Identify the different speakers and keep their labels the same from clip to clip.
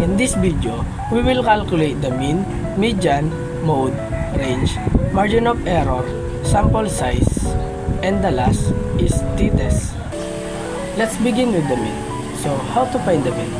Speaker 1: In this video, we will calculate the mean, median, mode, range, margin of error, sample size, and the last is t-test. Let's begin with the mean. So, how to find the mean?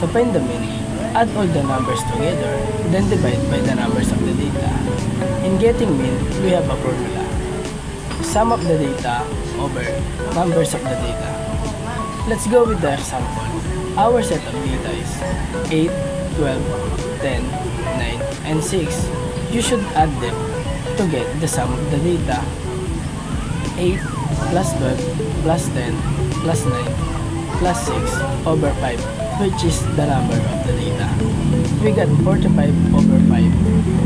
Speaker 1: To find the mean, add all the numbers together, then divide by the numbers of the data. In getting mean, we have a formula. Sum of the data over numbers of the data. Let's go with the example. Our set of data is 8, 12, 10, 9, and 6. You should add them to get the sum of the data. 8 plus 12 plus 10 plus 9 plus 6 over 5, which is the number of the data. We got 45 over 5.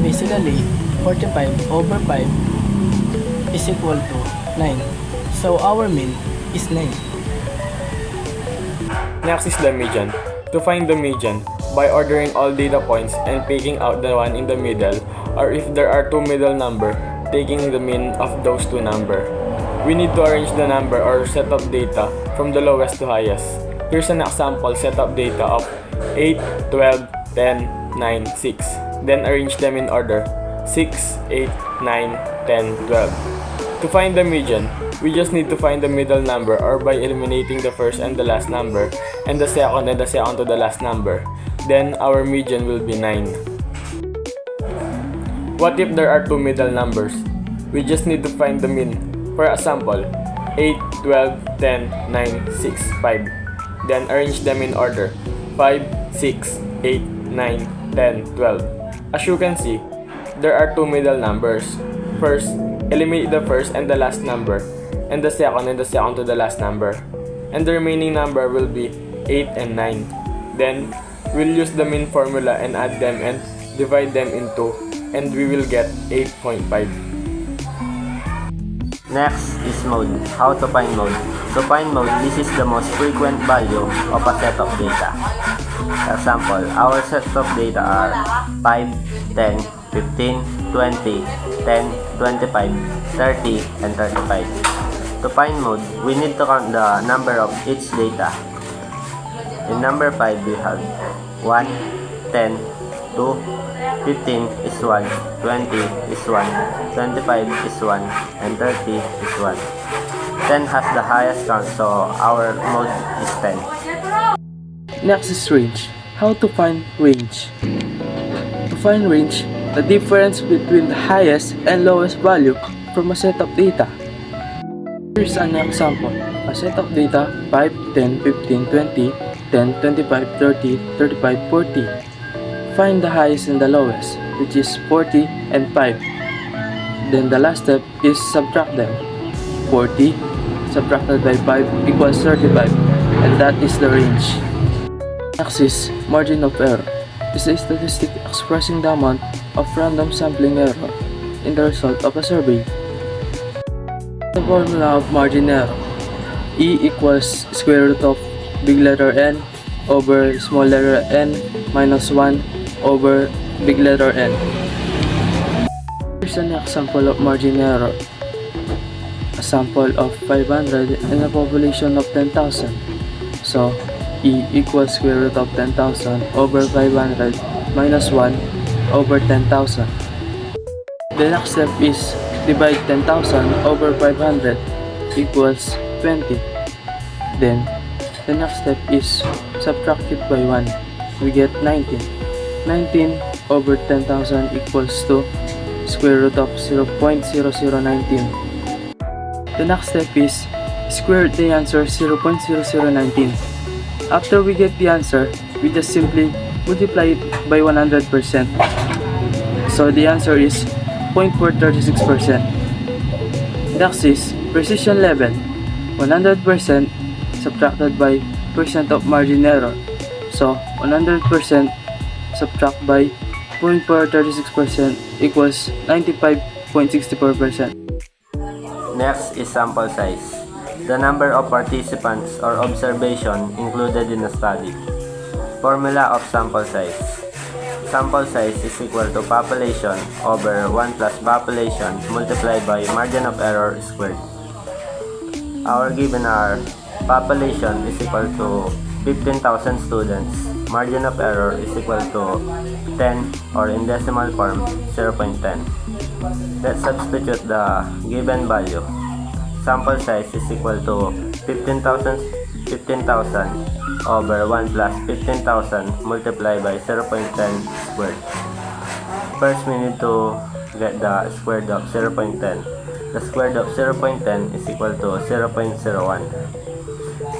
Speaker 1: Basically, 45 over 5 is equal to 9. So our mean is 9.
Speaker 2: Next is the median. To find the median, by ordering all data points and picking out the one in the middle, or if there are two middle number, taking the mean of those two number. We need to arrange the number or set of data from the lowest to highest. Here's an example set of data of 8, 12, 10, 9, 6. Then arrange them in order 6, 8, 9, 10, 12. To find the median, we just need to find the middle number or by eliminating the first and the last number and the second to the last number. Then our median will be 9. What if there are two middle numbers? We just need to find the mean. For example, 8, 12, 10, 9, 6, 5. Then arrange them in order 5, 6, 8, 9, 10, 12. As you can see, there are two middle numbers. First, eliminate the first and the last number, and the second to the last number. And the remaining number will be 8 and 9. Then, we'll use the mean formula and add them and divide them in 2, and we will get 8.5.
Speaker 3: Next is mode. How to find mode? To find mode, this is the most frequent value of a set of data. Example, our set of data are 5, 10, 15, 20, 10, 25, 30, and 35. To find mode, we need to count the number of each data. In number 5, we have 1, 10, 2, 15 is 1, 20 is 1, 25 is 1, and 30 is 1. 10 has the highest count, so our mode is 10.
Speaker 1: Next is range. How to find range? To find range, the difference between the highest and lowest value from a set of data. Here's an example. A set of data 5, 10, 15, 20, 10, 25, 30, 35, 40. Find the highest and the lowest, which is 40 and 5. Then the last step is subtract them. 40 subtracted by 5 equals 35, and that is the range. Next is margin of error. It's a statistic expressing the amount of random sampling error in the result of a survey. The formula of margin error: E equals square root of big letter N over small letter n minus 1 over big letter N. Here's an example of margin error. A sample of 500 in a population of 10,000. So, E equals square root of 10,000 over 500 minus 1 over 10,000. The next step is divide 10,000 over 500 equals 20. Then, the next step is subtract it by 1. We get 19. 19 over 10,000 equals to square root of 0.0019. The next step is square the answer 0.0019. After we get the answer, we just simply multiply it by 100%. So the answer is 0.436%. Next is precision level. 100% subtracted by percent of margin error. So 100% subtract by 0.436% equals 95.64%.
Speaker 3: Next is sample size. The number of participants or observation included in the study. Formula of sample size. Sample size is equal to population over 1 plus population multiplied by margin of error squared. Our given are Population is equal to 15,000 students. Margin of error is equal to 10 or in decimal form 0.10. Let's substitute the given value. Sample size is equal to 15,000 over 1 plus 15,000 multiplied by 0.10 squared. First, we need to get the square root of 0.10. The square root of 0.10 is equal to 0.01.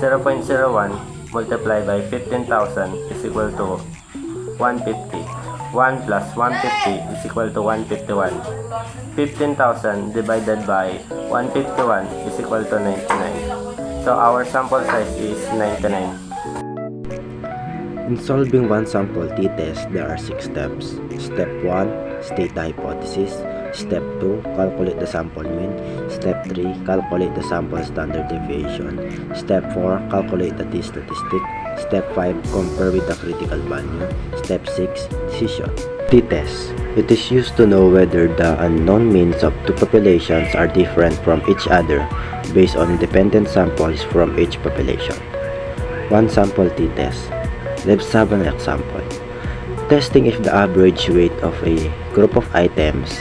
Speaker 3: 0.01 multiplied by 15,000 is equal to 150. 1 plus 150 is equal to 151. 15,000 divided by 151 is equal to 99. So our sample size is 99.
Speaker 4: In solving one sample t-test, there are 6 steps. Step 1, state the hypothesis. Step 2, calculate the sample mean. Step 3, calculate the sample standard deviation. Step 4, calculate the t-statistic. Step 5, compare with the critical value. Step 6, decision. T-test. It is used to know whether the unknown means of two populations are different from each other based on independent samples from each population. One sample t-test. Let's have an example. Testing if the average weight of a group of items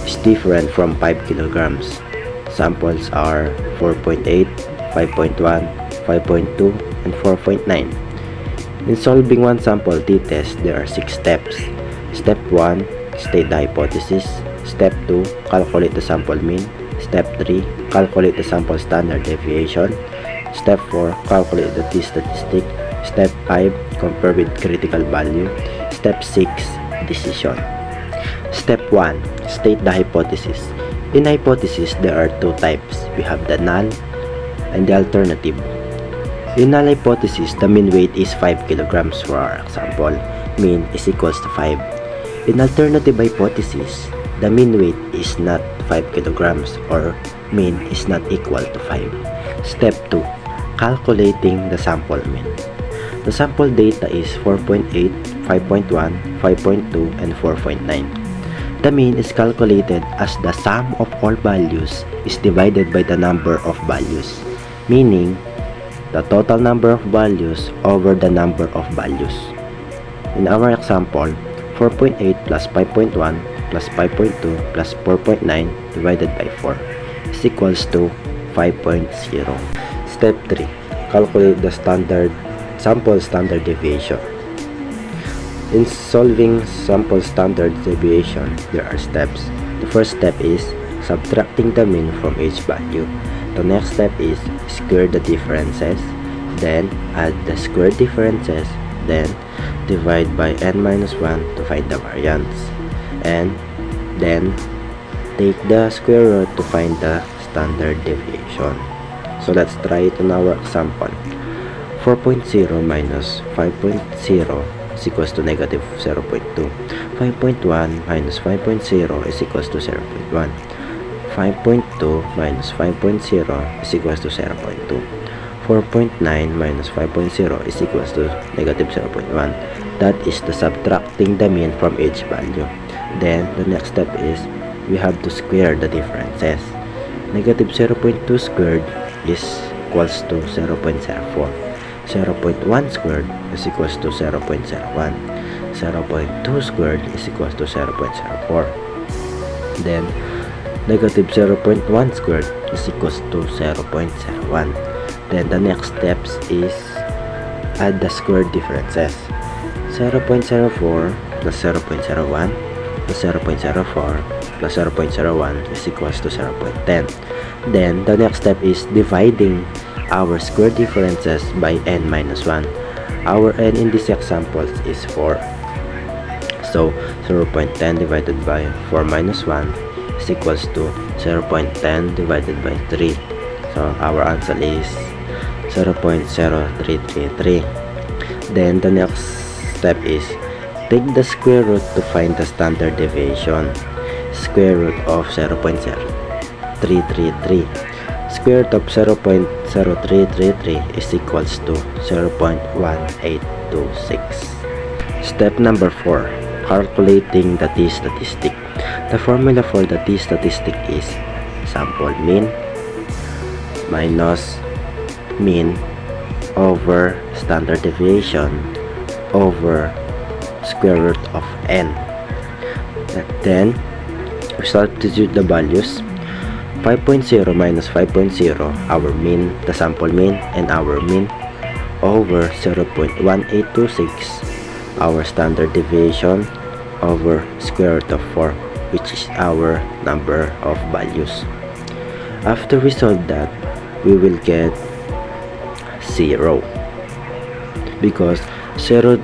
Speaker 4: is different from 5 kilograms. Samples are 4.8, 5.1, 5.2, and 4.9. In solving one sample t-test, there are 6 steps. Step 1, state the hypothesis. Step 2, calculate the sample mean. Step 3, calculate the sample standard deviation. Step 4, calculate the t-statistic. Step 5, compare with critical value. Step 6, decision. Step 1, state the hypothesis. In hypothesis, there are 2 types. We have the null and the alternative. In null hypothesis, the mean weight is 5 kilograms for our example. Mean is equals to 5. In alternative hypothesis, the mean weight is not 5 kilograms or mean is not equal to 5. Step 2, calculating the sample mean. The sample data is 4.8, 5.1, 5.2, and 4.9. The mean is calculated as the sum of all values is divided by the number of values, meaning the total number of values over the number of values. In our example, 4.8 plus 5.1 plus 5.2 plus 4.9 divided by 4 is equals to 5.0. Step 3. Calculate the sample standard deviation. In solving sample standard deviation, there are steps. The first step is subtracting the mean from each value. The next step is square the differences, then add the square differences, then divide by n-1 to find the variance, and then take the square root to find the standard deviation. So let's try it on our example. 4.0 minus 5.0 is equals to negative 0.2. 5.1 minus 5.0 is equals to 0.1. 5.2 minus 5.0 is equals to 0.2. 4.9 minus 5.0 is equals to negative 0.1. That is the subtracting the mean from each value. Then the next step is we have to square the differences. Negative 0.2 squared is equals to 0.04. 0.1 squared is equals to 0.01. 0.2 squared is equals to 0.04. Then negative 0.1 squared is equals to 0.01. Then the next steps is add the square differences. 0.04 plus 0.01 plus 0.04 plus 0.01 is equals to 0.10. Then the next step is dividing our square differences by n-1. Our n in this example is 4. So 0.10 divided by 4 minus 1 is equals to 0.10 divided by 3. So our answer is 0.0333. Then the next step is take the square root to find the standard deviation. Square root of 0.0333. Square root of 0.0333 is equals to 0.1826. Step number 4. Calculating the t-statistic. The formula for the t-statistic is sample mean minus mean over standard deviation over square root of n. And then we substitute the values. 5.0 minus 5.0, our mean, the sample mean, and our mean, over 0.1826, our standard deviation, over square root of 4, which is our number of values. After we solve that, we will get 0, because 0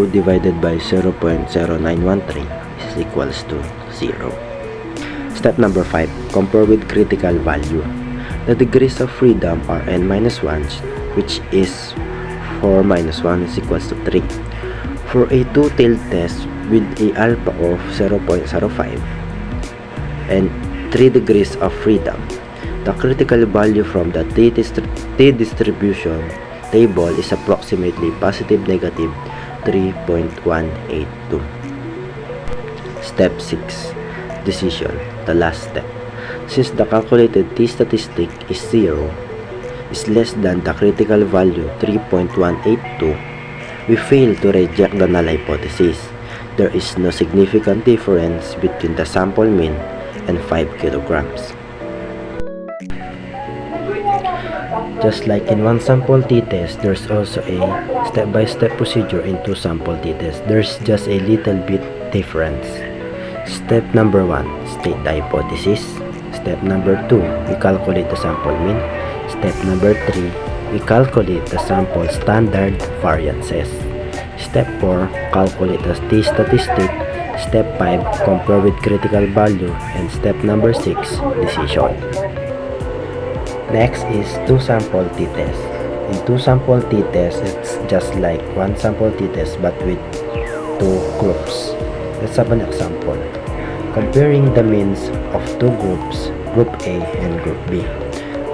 Speaker 4: divided by 0.0913 is equals to 0. Step number 5. Compare with critical value. The degrees of freedom are n-1, which is 4 minus 1 is equals to 3. For a two-tailed test with a alpha of 0.05 and 3 degrees of freedom, the critical value from the t-distribution table is approximately positive negative 3.182. Step 6. Decision, the last step. Since the calculated t-statistic is 0, is less than the critical value 3.182, we fail to reject the null hypothesis. There is no significant difference between the sample mean and 5 kilograms. Just like in one sample t-test, there's also a step-by-step procedure in two sample t-tests. There's just a little bit difference. Step number 1, state the hypothesis. Step number 2, we calculate the sample mean. Step number 3, we calculate the sample standard variances. Step 4, calculate the t-statistic. Step 5, compare with critical value. And step number 6, decision. Next is two sample t-test. In two sample t-test, it's just like one sample t-test but with two groups. Let's have an example. Comparing the means of two groups, Group A and Group B.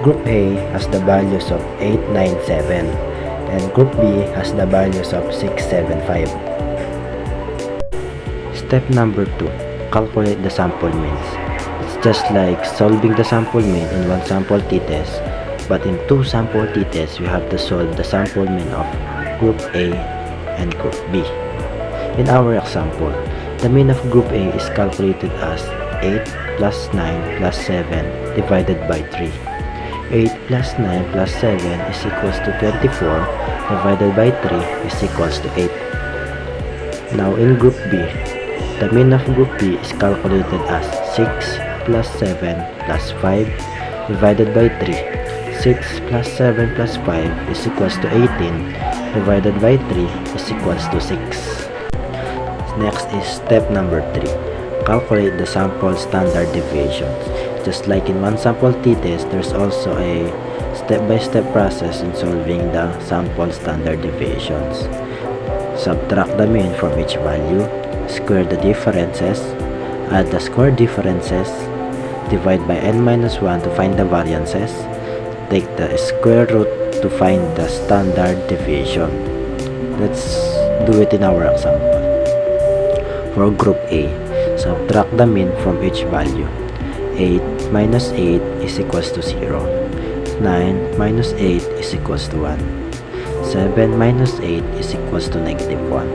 Speaker 4: Group A has the values of 897 and Group B has the values of 675. Step number 2. Calculate the sample means. It's just like solving the sample mean in one sample t-test, but in two sample t-tests, we have to solve the sample mean of Group A and Group B. In our example, the mean of Group A is calculated as 8 plus 9 plus 7 divided by 3. 8 plus 9 plus 7 is equals to 24 divided by 3 is equals to 8. Now in Group B, the mean of Group B is calculated as 6 plus 7 plus 5 divided by 3. 6 plus 7 plus 5 is equals to 18 divided by 3 is equals to 6. Next is step number 3. Calculate the sample standard deviations. Just like in one sample t-test, there's also a step-by-step process in solving the sample standard deviations. Subtract the mean from each value, square the differences, add the square differences, divide by n-1 to find the variances, take the square root to find the standard deviation. Let's do it in our example. For Group A, subtract the mean from each value. 8 minus 8 is equals to 0. 9 minus 8 is equals to 1. 7 minus 8 is equals to negative 1.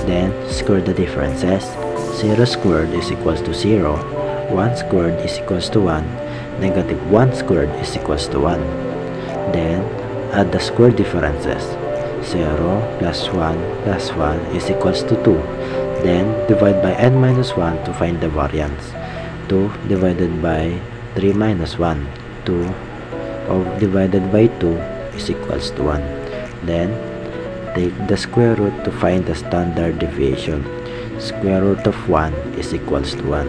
Speaker 4: Then, square the differences. 0 squared is equals to 0. 1 squared is equals to 1. Negative 1 squared is equals to 1. Then, add the square differences. 0 plus 1 plus 1 is equals to 2. Then, divide by n-1 to find the variance. 2 divided by 3 minus 1. 2 divided by 2 is equals to 1. Then, take the square root to find the standard deviation. Square root of 1 is equals to 1.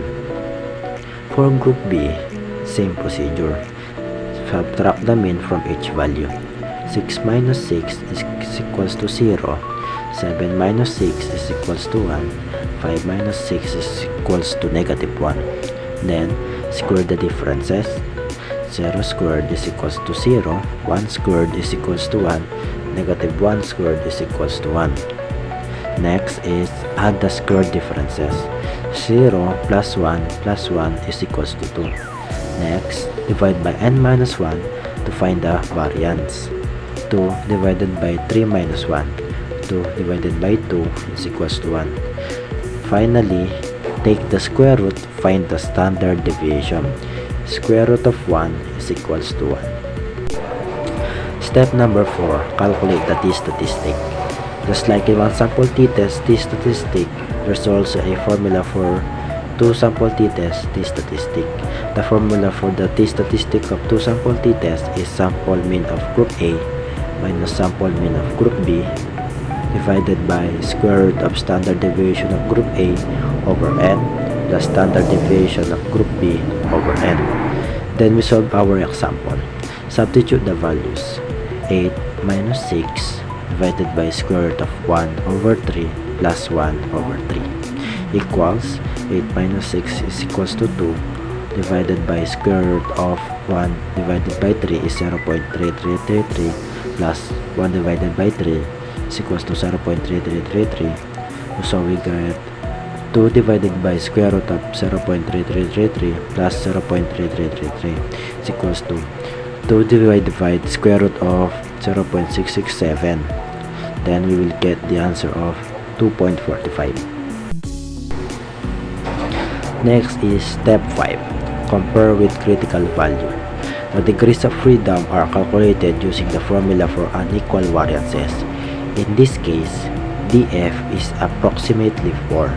Speaker 4: For Group B, same procedure. Subtract the mean from each value. 6 minus 6 is equals to 0. 7 minus 6 is equals to 1. 5 minus 6 is equals to negative 1. Then, square the differences. 0 squared is equals to 0. 1 squared is equals to 1. Negative 1 squared is equals to 1. Next is add the square differences. 0 plus 1 is equals to 2. Next, divide by n-1 to find the variance. 2 divided by 3 minus 1. 2 divided by 2 is equals to 1. Finally, take the square root, find the standard deviation. Square root of 1 is equals to 1. Step number 4, calculate the t-statistic. Just like in one sample t-test, t-statistic, there's also a formula for 2 sample t-test, t-statistic. The formula for the t-statistic of 2 sample t-test is sample mean of group A minus sample mean of group B divided by square root of standard deviation of group A over n plus standard deviation of group B over n. Then we solve our example. Substitute the values. 8 minus 6 divided by square root of 1 over 3 plus 1 over 3 equals 8 minus 6 is equals to 2 divided by square root of 1 divided by 3 is 0.3333 plus 1 divided by 3 is equals to 0.3333. So we get 2 divided by square root of 0.3333 plus 0.3333 is equals to 2 divided by square root of 0.667. Then we will get the answer of 2.45. Next is step 5. Compare with critical value. The degrees of freedom are calculated using the formula for unequal variances. In this case, df is approximately 4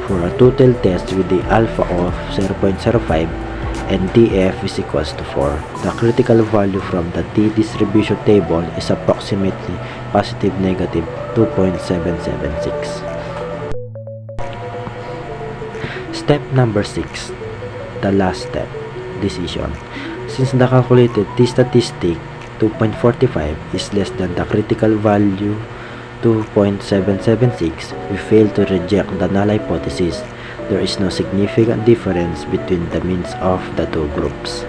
Speaker 4: for a total test with the alpha of 0.05 and df is equals to 4. The critical value from the t-distribution table is approximately positive negative 2.776. Step number 6. The last step, decision. Since the calculated t-statistic 2.45 is less than the critical value 2.776, we fail to reject the null hypothesis. There is no significant difference between the means of the two groups.